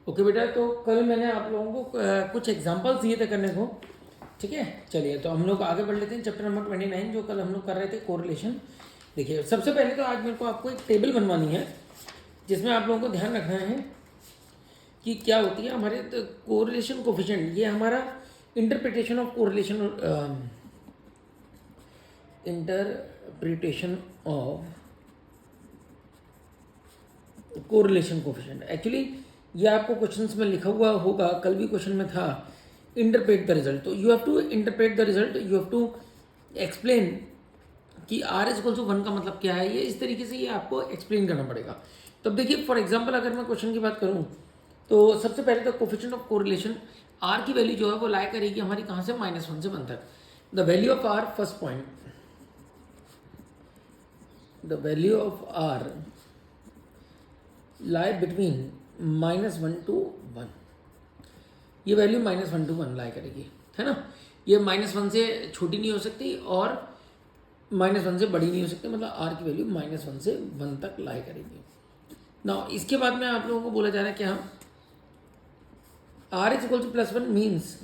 Okay बेटा, तो कल मैंने आप लोगों को कुछ एग्जांपल्स दिए थे करने को, ठीक है। चलिए तो हम लोग आगे बढ़ लेते हैं। चैप्टर नंबर 29 जो कल हम लोग कर रहे थे, कोरिलेशन। देखिए सबसे पहले तो आज मेरे को आपको एक टेबल बनवानी है जिसमें आप लोगों को ध्यान रखना है कि क्या होती है हमारे कोरिलेशन कोफिशिएंट। ये हमारा interpretation of correlation, interpretation of correlation coefficient. Actually ये आपको क्वेश्चंस में लिखा हुआ होगा, कल भी क्वेश्चन में था, इंटरप्रेट द रिजल्ट। तो you have to interpret the result, you have to explain कि आर इज इक्वल टू 1 का मतलब क्या है। ये इस तरीके से ये आपको एक्सप्लेन करना पड़ेगा। तो अब देखिए फॉर एग्जांपल अगर मैं क्वेश्चन की बात करूं तो सबसे पहले तो कोफिशिएंट ऑफ कोरिलेशन, आर की वैल्यू जो है वो लाई करेगी हमारी कहाँ से, -1 से 1 तक। The value of R, first point, the value of R lie between -1 to 1। ये वैल्यू -1 to 1 लाई करेगी, है ना। ये -1 से छोटी नहीं हो सकती और -1 से बड़ी नहीं हो सकती, मतलब आर की वैल्यू -1 से 1 तक लाई करेगी ना। इसके बाद में आप लोगों को बोला जा रहा है क्या, R is equal to +1 means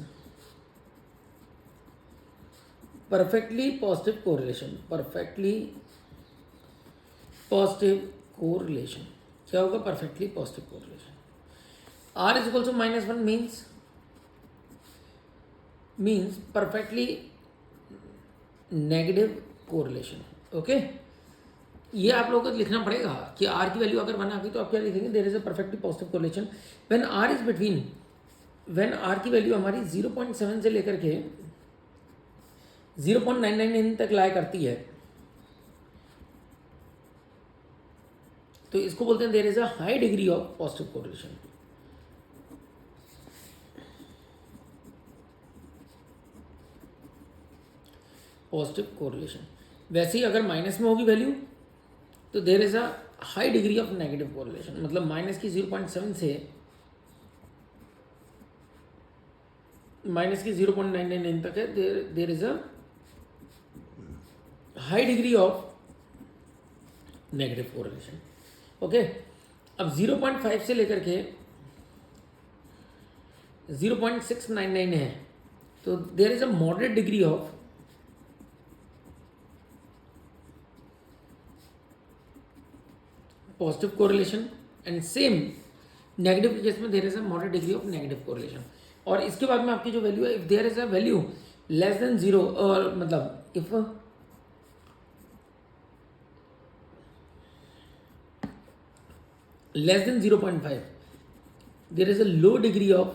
perfectly positive correlation. Perfectly positive correlation क्या होगा, perfectly positive correlation. R is equal to -1 means perfectly negative correlation. Okay, ये आप लोगों को लिखना पड़ेगा कि आर की वैल्यू अगर 1 आ गई तो आप क्या लिखेंगे, there is a perfectly positive correlation when R is between, when R की वैल्यू हमारी 0.7 से लेकर के 0.999 तक लाई करती है, तो इसको बोलते हैं there is a high degree of positive correlation. Positive correlation. वैसे ही अगर माइनस में होगी वैल्यू तो there is a high degree of negative correlation, मतलब माइनस की 0.7 से माइनस की 0.999 तक है, there is a high degree of negative correlation. Okay, अब 0.5 से लेकर के 0.699 है, तो there is a moderate degree of positive correlation and same negative के केस में there is a moderate degree of negative correlation. और इसके बाद में आपकी जो वैल्यू है, if there is a value less than 0, और मतलब if less than 0.5 there is a low degree of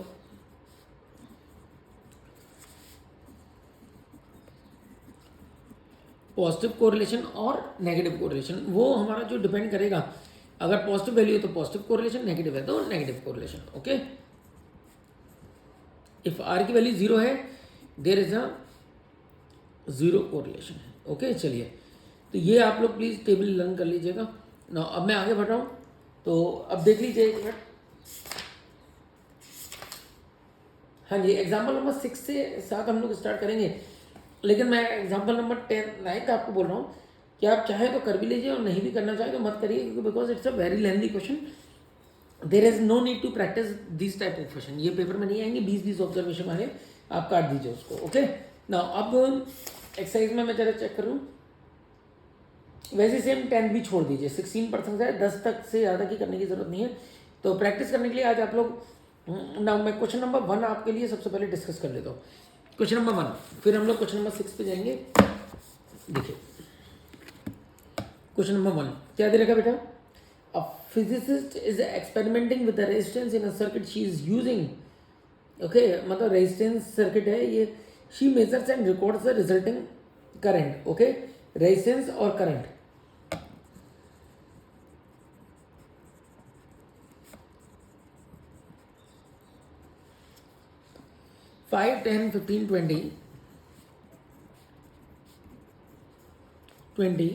positive correlation और नेगेटिव कोरिलेशन। वो हमारा जो डिपेंड करेगा, अगर पॉजिटिव वैल्यू है तो पॉजिटिव कोरिलेशन, नेगेटिव है तो negative correlation. Okay, if R की वैल्यू 0 है there is a 0 correlation. Okay, चलिए तो ये आप लोग प्लीज टेबल लर्न कर लीजिएगा ना। अब मैं आगे बढ़ रहा हूँ, तो अब देख लीजिए एक मिनट। हाँ जी, एग्जाम्पल नंबर 6 से 7 हम लोग स्टार्ट करेंगे, लेकिन मैं एग्जाम्पल नंबर 9 आपको बोल रहा हूँ कि आप चाहे तो कर भी लीजिए और नहीं भी करना चाहे तो मत करिए, क्योंकि because it's a very lengthy question. There is no need to practice this type of question. ये पेपर में नहीं आएंगे, 20-20 ऑब्जर्वेशन आगे, आप काट दीजिए उसको। ओके ना, अब एक्सरसाइज में मैं जरा चेक करूँ। वैसे सेम 10 भी छोड़ दीजिए, 16% है, 10 तक से ज़्यादा की करने की जरूरत नहीं है। तो प्रैक्टिस करने के लिए आज आप लोग ना, मैं क्वेश्चन नंबर 1 आपके लिए सबसे पहले डिस्कस कर लेता हूँ। क्वेश्चन नंबर 1, फिर हम लोग क्वेश्चन नंबर 6 पे जाएंगे। देखिए क्वेश्चन नंबर 1 क्या दे रखा बेटा, a physicist is experimenting with the resistance in a circuit she is using. Okay, मतलब रेजिस्टेंस सर्किट है ये, she measures and records the resulting current. Okay, resistance और करंट, फाइव 10 15 20 20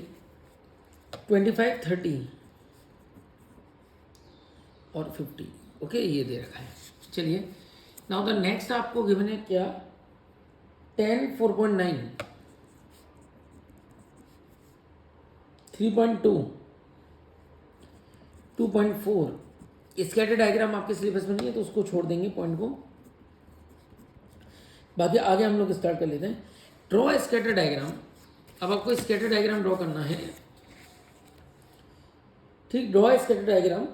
25 30 और 50। ओके, ये दे रखा है। चलिए नाउ द नेक्स्ट आपको गिवन है क्या, 10 4.9 3.2 2.4 स्कैटर डायग्राम आपके सिलेबस में नहीं है तो उसको छोड़ देंगे पॉइंट को, बाकी आगे हम लोग स्टार्ट कर लेते हैं। Draw scatter diagram. अब आपको स्कैटर डायग्राम ड्रॉ करना है, ठीक। ड्रॉ स्कैटर डायग्राम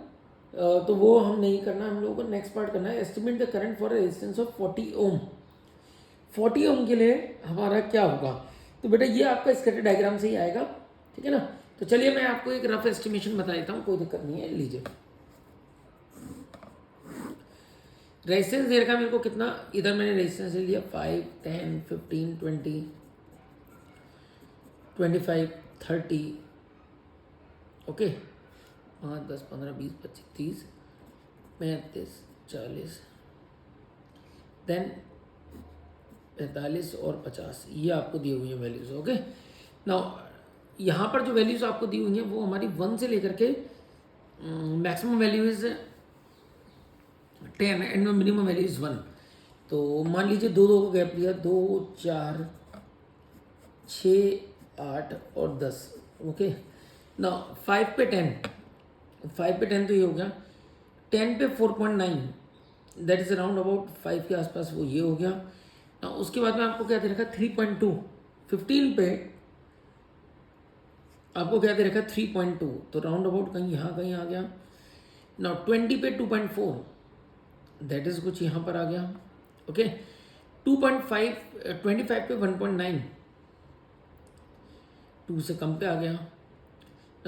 तो वो हम नहीं करना, हम लोगों को नेक्स्ट पार्ट करना है। Estimate the current for resistance of 40 ओम। 40 ओम के लिए हमारा क्या होगा, तो बेटा ये आपका स्कैटर डायग्राम से ही आएगा, ठीक है ना। तो चलिए मैं आपको एक रफ एस्टिमेशन बता देता हूँ, कोई दिक्कत नहीं है। लीजिए रेजिस्टेंस दे रखा मेरे को कितना, इधर मैंने रेजिस्टेंस ले लिया 5, 10, 15, 20, 25, 30, ओके, 5, 10, 15, 20, 25, 30, 35, 40, देन 45 और 50, ये आपको दी हुई है वैल्यूज, ओके। नाउ यहाँ पर जो वैल्यूज आपको दी हुई हैं वो हमारी 1 से लेकर के maximum value is 10 and minimum value is 1। तो मान लीजिए 2 को गैप लिया, 2, 4, 6, 8 और 10, ओके। ना 5 पे 10, 5 पे 10 तो ये हो गया, 10 पे 4.9 दैट इज अराउंड अबाउट 5 के आसपास, वो ये हो गया ना। उसके बाद में आपको क्या दे रखा 3.2, 15 पे आपको क्या दे रखा 3.2, तो राउंड अबाउट कहीं यहाँ कहीं आ गया ना। 20 पे 2.4 दैट इज कुछ यहाँ पर आ गया, ओके। 2.5, 25 पे 1.9, 2 से कम पे आ गया ना।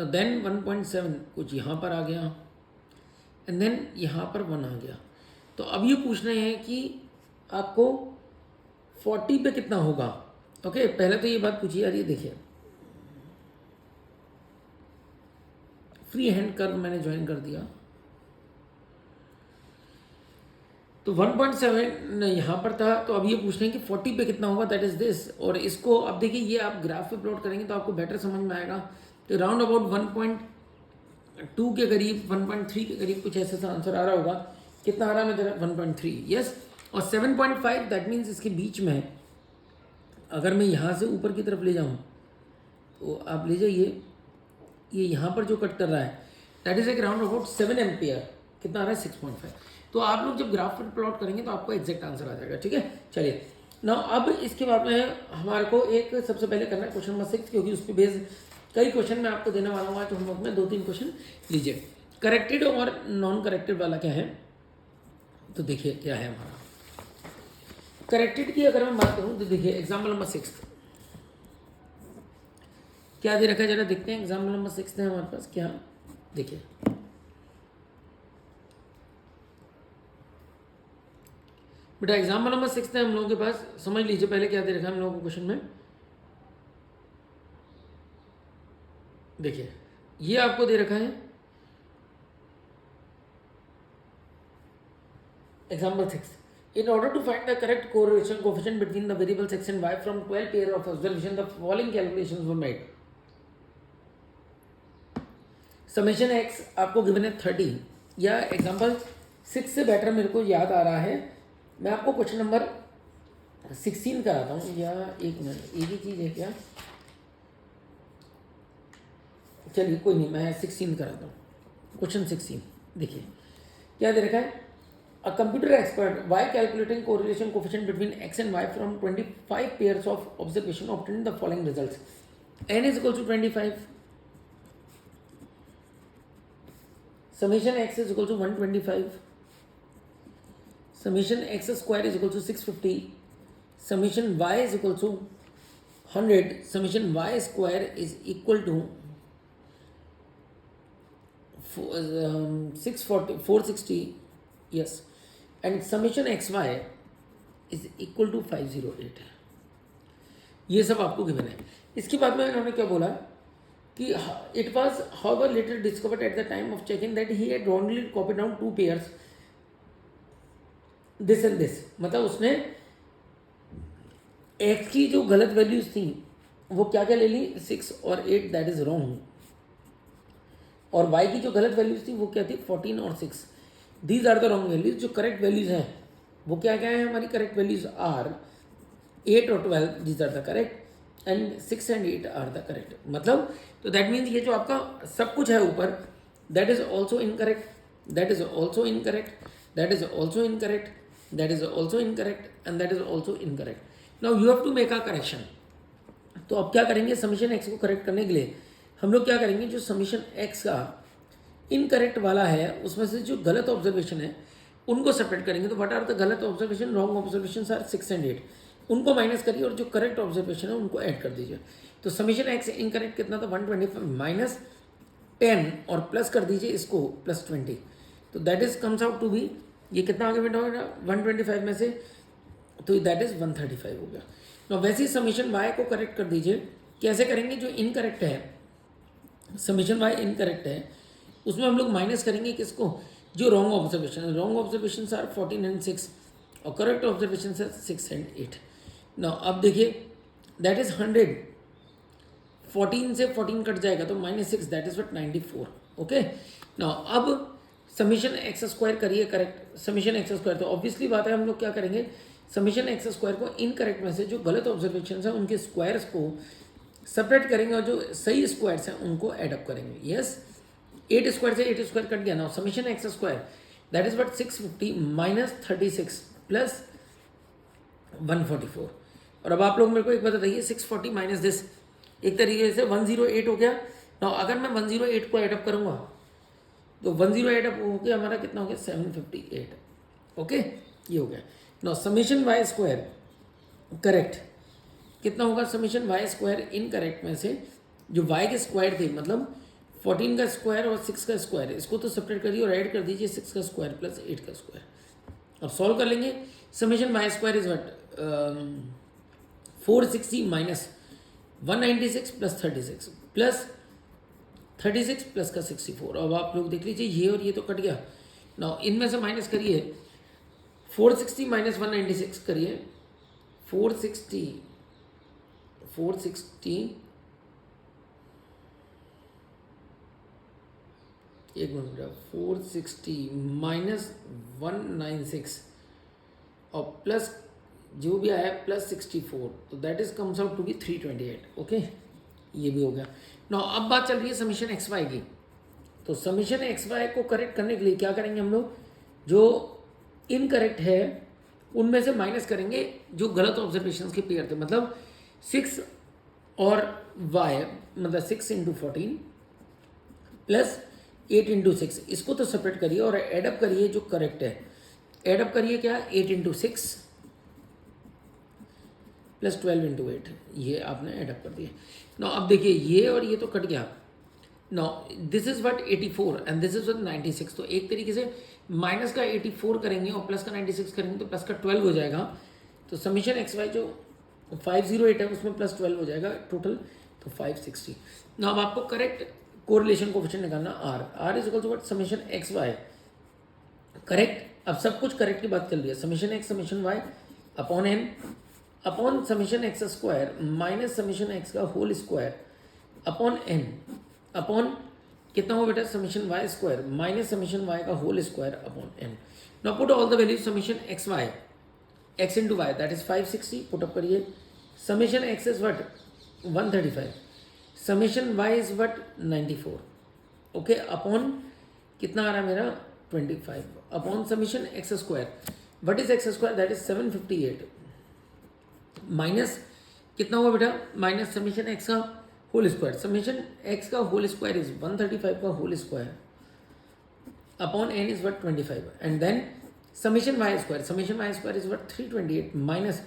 देन 1.7 कुछ यहाँ पर आ गया, एंड देन यहाँ पर 1 आ गया। तो अब ये पूछना है कि आपको 40 पे कितना होगा, ओके। पहले तो ये बात पूछिए यार, ये देखिए फ्री हैंड कर्व मैंने ज्वाइन कर दिया, तो 1.7 यहाँ पर था। तो अब ये पूछ रहे हैं कि 40 पे कितना होगा, दैट इज दिस। और इसको अब देखिए ये आप ग्राफ पे प्लॉट करेंगे तो आपको बेटर समझ में आएगा। तो राउंड अबाउट 1.2 के करीब, 1.3 के करीब कुछ ऐसा आंसर आ रहा होगा। कितना आ रहा है मेरा 1.3, यस। और 7.5 दैट मीन्स इसके बीच में है। अगर मैं यहाँ से ऊपर की तरफ ले जाऊँ तो आप ले जाइए, ये यहाँ पर जो कट कर रहा है दैट इज एक राउंड अबाउट 7 एम्पियर। कितना आ रहा है 6.5। तो आप लोग जब ग्राफ पर प्लॉट करेंगे तो आपको एग्जैक्ट आंसर आ जाएगा, ठीक है। चलिए ना, अब इसके बाद में हमारे को एक सबसे पहले करना है क्वेश्चन नंबर 6, क्योंकि उस पर बेस कई क्वेश्चन मैं आपको देने वाला हूँ आज होमवर्क में। 2-3 क्वेश्चन लीजिए। करेक्टेड और नॉन करेक्टेड वाला क्या है, तो देखिए क्या है हमारा करेक्टेड की। अगर मैं बात करूँ तो देखिए एग्जाम्पल नंबर 6 क्या दे रखा है, जरा देखते हैं। एग्जाम्पल नंबर 6 है हमारे पास क्या, देखिए बेटा एग्जाम्पल नंबर 6 है हम लोगों के पास। समझ लीजिए पहले क्या दे रखा है हम लोगों को क्वेश्चन में। देखिए ये आपको दे रखा है example 6, in order to find the correct correlation coefficient between the variables x and y from 12 pair of observation, the following calculations were made. Summation x आपको गिवन है 30, या एग्जाम्पल 6 से बेटर मेरे को याद आ रहा है, मैं आपको क्वेश्चन नंबर 16 कराता हूँ। या एक मिनट, एक ही चीज़ है क्या, चलिए कोई नहीं, मैं 16 कराता हूँ। क्वेश्चन 16 देखिए क्या दे रखा है। A computer expert y calculating correlation coefficient between x and y from 25 pairs of observation obtained the following results. N is equal to 25. Summation x is equal to 125. Summation x square is equal to 650. Summation y is equal to 100. Summation y square is equal to 460. Yes. And summation x y is equal to 508 है। ये सब आपको given है। इसके बाद में इन्होंने क्या बोला कि it was however later discovered at the time of checking that he had wrongly copied down 2 pairs this and this. मतलब उसने एक्स की जो गलत वैल्यूज थी वो क्या क्या ले ली, 6 और 8 दैट इज रॉन्ग, और वाई की जो गलत वैल्यूज थी वो क्या थी 14 और 6। These are the wrong values. जो करेक्ट वैल्यूज हैं वो क्या क्या है हमारी करेक्ट वैल्यूज आर 8 और 12, these are the correct, and 6 and 8 are the correct. मतलब तो दैट मीन्स ये जो आपका सब कुछ है ऊपर that is also incorrect. that is also incorrect, that is also incorrect, that is also incorrect, and that is also incorrect. Now you have to make a correction. तो अब क्या करेंगे, समीशन एक्स को करेक्ट करने के लिए हम लोग क्या करेंगे, जो समीशन एक्स का इनकरेक्ट वाला है उसमें से जो गलत ऑब्जर्वेशन है उनको सेपरेट करेंगे. तो व्हाट आर द गलत observation, wrong observation are 6 and 8, उनको माइनस करिए और जो करेक्ट ऑब्जर्वेशन है उनको ऐड कर दीजिए. तो समीशन एक्स इनकरेक्ट कितना था, 125 माइनस 10 और प्लस कर दीजिए इसको प्लस 20. तो that is comes out to be, ये कितना आगे बेटा होगा 125 में से, तो दैट इज 135 हो गया. तो वैसे ही समीशन वाई को करेक्ट कर दीजिए. कैसे करेंगे, जो इनकरेक्ट है समीशन वाई इनकरेक्ट है उसमें हम लोग माइनस करेंगे किसको, जो रॉन्ग ऑब्जर्वेशन है. रॉन्ग ऑब्जर्वेशन आर 14 and 6 और करेक्ट ऑब्जर्वेशन है 6 and 8. ना अब देखिए दैट इज 100, 14 से 14 कट जाएगा तो -6, दैट इज व्हाट 94. ओके, ना अब समीशन एक्स स्क्वायर करिए करेक्ट, समीशन एक्स स्क्वायर. तो ऑब्वियसली बात है हम लोग क्या करेंगे, समीशन एक्स स्क्वायर को इनकरेक्ट में से जो गलत ऑब्जर्वेशन है उनके स्क्वायर्स को सेपरेट करेंगे और जो सही स्क्वायर्स हैं उनको एडअप करेंगे. यस, 8 स्क्वायर से 8 स्क्वायर कट गया ना, summation x square that is what 650 minus 36 plus 144. और अब आप लोग मेरे को एक बात बताइए, 640 माइनस दिस एक तरीके से 108 हो गया ना. अगर मैं 108 को एडअप करूंगा तो 108 अप हो गया हमारा कितना हो गया 758. ओके, ये हो गया ना. समीशन वाई स्क्वायर करेक्ट कितना होगा, समीशन वाई स्क्वायर इनकरेक्ट में से जो वाई के स्क्वायर थे, मतलब 14 का स्क्वायर और 6 का स्क्वायर, इसको तो सेपरेट करिए और ऐड कर दीजिए 6 का स्क्वायर प्लस 8 का स्क्वायर. अब सॉल्व कर लेंगे. Summation y square is what 460 minus 196 plus 36 plus 36 plus का 64. अब आप लोग देख लीजिए ये और ये तो कट गया ना, इनमें से माइनस करिए 460 माइनस 196 करिए 460 एक मिनट, 460 माइनस 196 और प्लस जो भी आया प्लस 64, तो that is comes out to be 328. Okay, ये भी हो गया ना. अब बात चल रही है समीशन एक्स वाई की. तो समीशन एक्स वाई को करेक्ट करने के लिए क्या करेंगे हम लोग, जो इनकरेक्ट है उनमें से माइनस करेंगे जो गलत ऑब्जर्वेशन के पेयर थे. मतलब 6 और वाई मतलब 6 इंटू 14 प्लस 8 इंटू 6, इसको तो सेपरेट करिए और एडअप करिए जो करेक्ट है. एडअप करिए क्या, 8 इंटू 6 प्लस 12 इंटू 8, ये आपने एडअप कर दिया ना. अब देखिए ये और ये तो कट गया ना. This is what 84 and this is what 96. तो एक तरीके से माइनस का 84 करेंगे और प्लस का 96 करेंगे तो प्लस का 12 हो जाएगा. तो समीशन एक्स वाई जो 508 है उसमें प्लस 12 हो जाएगा टोटल, तो 560. ना अब आपको करेक्ट कोरिलेशन कोएफिशिएंट निकालना r is equal to what summation x y correct. अब सब कुछ करेक्ट की बात चल रही है. Summation x summation y upon n upon summation x square minus summation x का whole square upon n upon कितना हो बेटा summation y square minus summation y का whole square upon n. Now put all the values summation x y x into Y that is 560 put up करिए. Summation x is what 135, summation y is what 94. Okay, upon कितना आ रहा है मेरा 25 upon summation x square. What is x square that is 758 minus कितना हुआ बेटा minus summation x का होल स्क्वायर. समीशन एक्स का होल स्क्वायर इज 135 का whole square upon n is what 25 and then summation y square is what 328 minus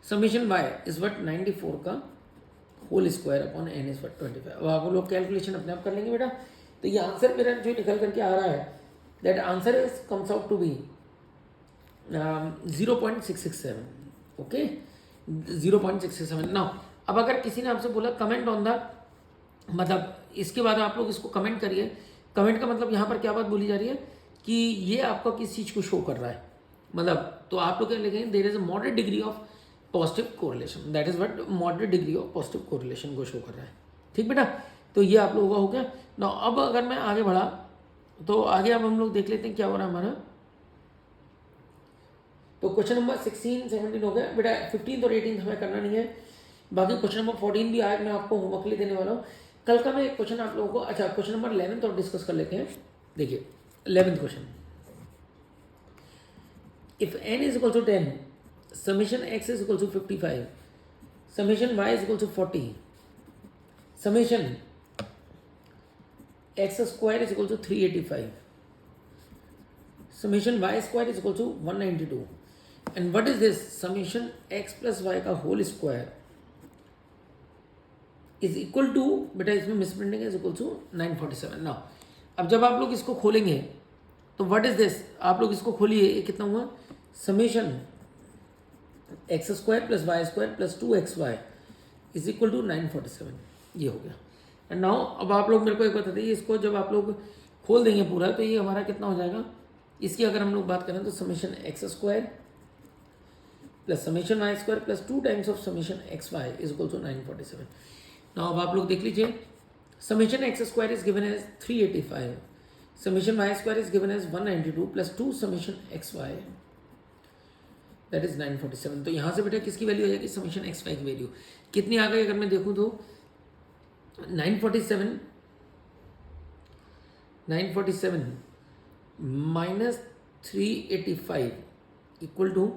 summation y is what 94 का whole square upon n is what 25. अब आप लोग calculation अपने आप कर लेंगे बेटा. तो ये आंसर मेरा जो निकल करके आ रहा है that answer is comes out to be 0.667. Okay, 0.667. Now अब अगर किसी ने आपसे बोला कमेंट ऑन द, मतलब इसके बाद आप लोग इसको कमेंट करिए. कमेंट का मतलब यहाँ पर क्या बात बोली जा रही है कि ये आपको किस चीज़ को शो कर रहा है, मतलब तो आप लोग क्या लिखेंगे there is a moderate degree of positive correlation, that is what moderate degree of positive correlation को शो कर रहा है. ठीक बेटा, तो ये आप लोगों का हो गया ना. अब अगर मैं आगे बढ़ा तो आगे अब हम लोग देख लेते हैं क्या हो रहा है हमारा. तो क्वेश्चन नंबर 16 17 हो गया बेटा. 15 और 18 हमें करना नहीं है. बाकी क्वेश्चन नंबर 14 भी आज मैं आपको होमवर्क के लिए देने वाला हूँ. कल का मैं एक क्वेश्चन आप लोगों को, अच्छा क्वेश्चन नंबर 11 तो डिस्कस कर लेते हैं. देखिए 11th question, if n is equal to 10, summation x is equal to 55, summation y is equal to 40, summation x square is equal to 385, summation y square is equal to 192, and what is this summation x plus y का whole square is equal to, बेटा इसमें misprinting है, is equal to 947. Now अब जब आप लोग इसको खोलेंगे तो व्हाट इज दिस, आप लोग इसको खोलिए, ये कितना हुआ, summation x square plus y square plus 2xy is equal to 947, ये हो गया. एंड नाउ अब आप लोग मेरे को एक बता दीजिए, इसको जब आप लोग खोल देंगे पूरा तो ये हमारा कितना हो जाएगा, इसकी अगर हम लोग बात करें तो summation x square plus summation y square plus 2 times of summation x y is equal to 947. Now अब आप लोग देख लीजिए, summation x square is given as 385, summation y square is given as 192 plus 2 summation xy that is 947. तो यहाँ से बेटा किसकी वैल्यू आ जाएगी, समेशन एक्स वाई की वैल्यू कितनी आ गई, अगर मैं देखूँ तो 947 minus 385 equal to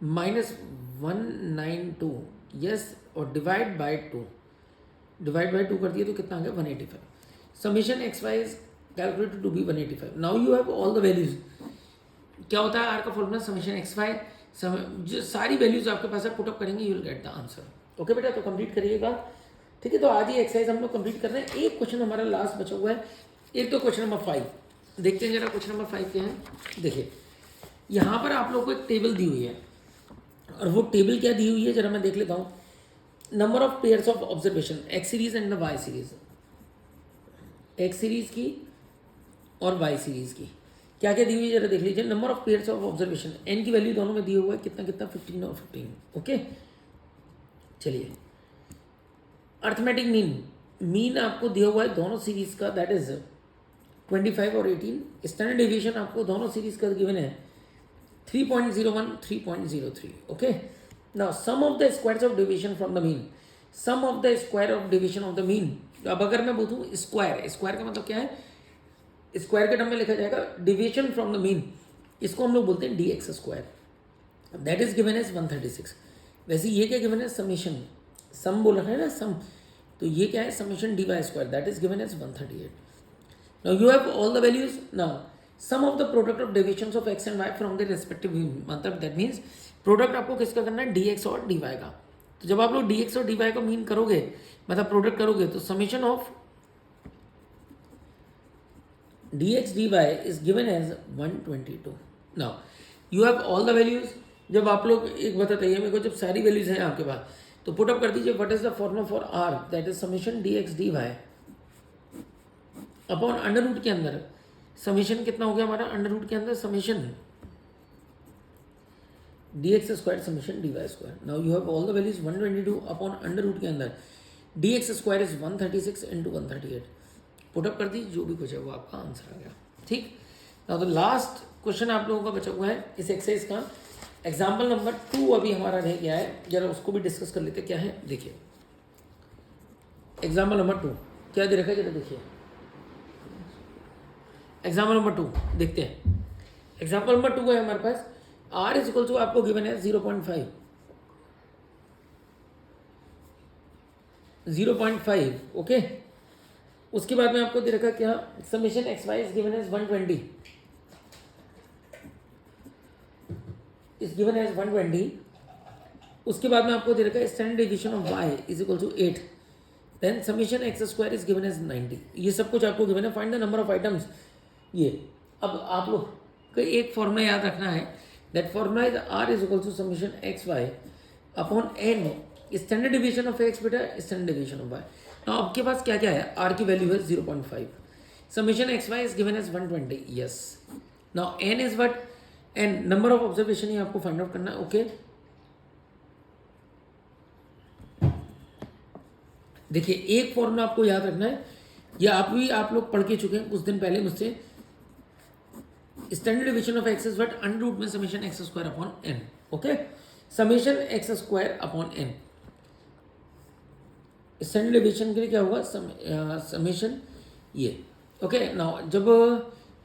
minus 192, yes, और डिवाइड बाय 2 कर दिए तो कितना आ गया 185. Summation x y is calculated to be 185. Now you have all the values. क्या होता है आर का फॉर्मूला, समेशन एक्स वाई, जो सारी वैल्यूज आपके पास है पुटअप करेंगे, you will get the answer. Okay बेटा, तो कंप्लीट करिएगा. ठीक है, तो आज ये एक्सरसाइज हम लोग कंप्लीट कर रहे हैं. एक क्वेश्चन हमारा लास्ट बचा हुआ है, एक तो क्वेश्चन नंबर 5 देखते हैं जरा. क्वेश्चन नंबर 5 क्या है, देखिए यहाँ पर आप लोग को एक टेबल दी हुई है, और वो टेबल क्या दी हुई है जरा मैं देख लेता हूँ. Number of pairs of observation x series and the y series, x series की और वाई सीरीज की क्या क्या दी हुई है जरा देख लीजिए. Number of pairs of observation, n की वैल्यू दोनों में दी हुआ है, कितना कितना 15 और 15. ओके, चलिए. अर्थमेटिक मीन आपको दिया हुआ है दोनों सीरीज का, दैट इज 25 और 18. स्टैंडर्ड डेविएशन आपको दोनों सीरीज का गिवन है 3.01 3.03. Okay, now sum of the squares of deviation from the mean, sum of the square of deviation of the mean. अब अगर मैं बोलूँ स्क्वायर, स्क्वायर का मतलब क्या है, स्क्वायर के टर्म में लिखा जाएगा डिविएशन फ्रॉम द मीन, इसको हम लोग बोलते हैं dx square, that is given as 136. वैसे ये क्या गिवन है, समेशन, सम बोल रहा है ना, सम, तो ये क्या है summation dy square, that is given as 138. Now you have all the values. Now sum of the product of deviations of x and y from the respective mean, मतलब दैट मीन्स प्रोडक्ट आपको किसका करना है, dx और dy का. तो जब आप लोग dx और dy का मीन करोगे, मतलब प्रोडक्ट करोगे, तो summation of dx dy is given as 122. Now you have all the values. जब आप लोग एक बताइए मेरे को, जब सारी वैल्यूज हैं आपके पास तो पुट अप कर दीजिए. What is the formula for r, that is summation dx dy upon under root के अंदर समेशन कितना हो गया हमारा, अंडर रूट के अंदर summation dx square summation dy square. Now you have all the values 122 upon under root के अंदर dx square is 136 into 138. Put up कर दीजिए, जो भी कुछ है वो आपका आंसर आ गया. ठीक, नाउ द लास्ट क्वेश्चन आप लोगों का बचा हुआ है इस एक्सरसाइज का, एग्जाम्पल नंबर 2 अभी हमारा रह गया है, जरा उसको भी डिस्कस कर लेते. क्या है देखिए, एग्जाम्पल नंबर 2 क्या दे रखा है जरा देखिए. एग्जाम्पल नंबर 2 देखते हैं. एग्जाम्पल नंबर 2 है हमारे पास, r इज इक्वल टू आपको गिवन है 0.5. ओके, उसके बाद में आपको दे रखा क्या, summation x y is given as 120, is given as 120. उसके बाद में आपको दे रखा है standard deviation of y is equal to 8. Then summation x square is given as 90. ये सब कुछ आपको गिवन है. Find the number of items. ये अब आप लोग को एक फॉर्मूला याद रखना है, that formula is r is equal to summation x y upon n, standard deviation of x बेटा, standard deviation of y. Now आपके पास क्या क्या है, r की वैल्यू है 0.5, summation x y is given as 120. Yes, now n is what, n number of observation ही आपको फाइंड आउट करना है. ओके, देखिए एक फॉर्मूला आपको याद रखना है, या आप लोग पढ़ के चुके हैं कुछ दिन पहले मुझसे. Standard deviation of x is what, under root में summation x square upon n. Okay, summation x square upon n. Standard deviation के लिए क्या होगा, समेशन ये. ओके, नाउ जब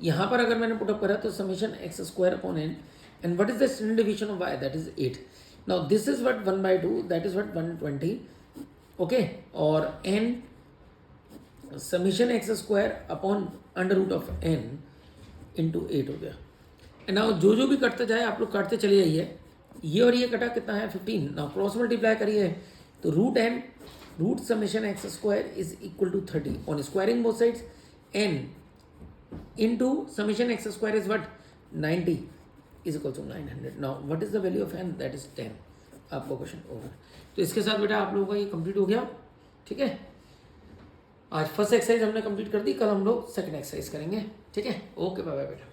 यहाँ पर अगर मैंने पुटअप करा तो summation x square upon n and what is the standard division of y, that is 8. Now this is what 1/2, that is what 120. Okay, और n summation x square upon under root of n into 8 हो गया. And now जो भी कटता जाए आप लोग काटते चले जाइए. ये और ये कटा कितना है 15. नाउ क्रॉस मल्टीप्लाई करिए तो root n root summation x square is equal to 30 on squaring both sides. N into summation x square is what 90 is equal to 900. now what is the value of n, that is 10. आपका question over. तो इसके साथ बेटा आप लोगों का ये complete हो गया. ठीक है, आज फर्स्ट एक्सरसाइज हमने कंप्लीट कर दी. कल हम लोग सेकंड एक्सरसाइज करेंगे. ठीक है, ओके, बाय बाय बेटा.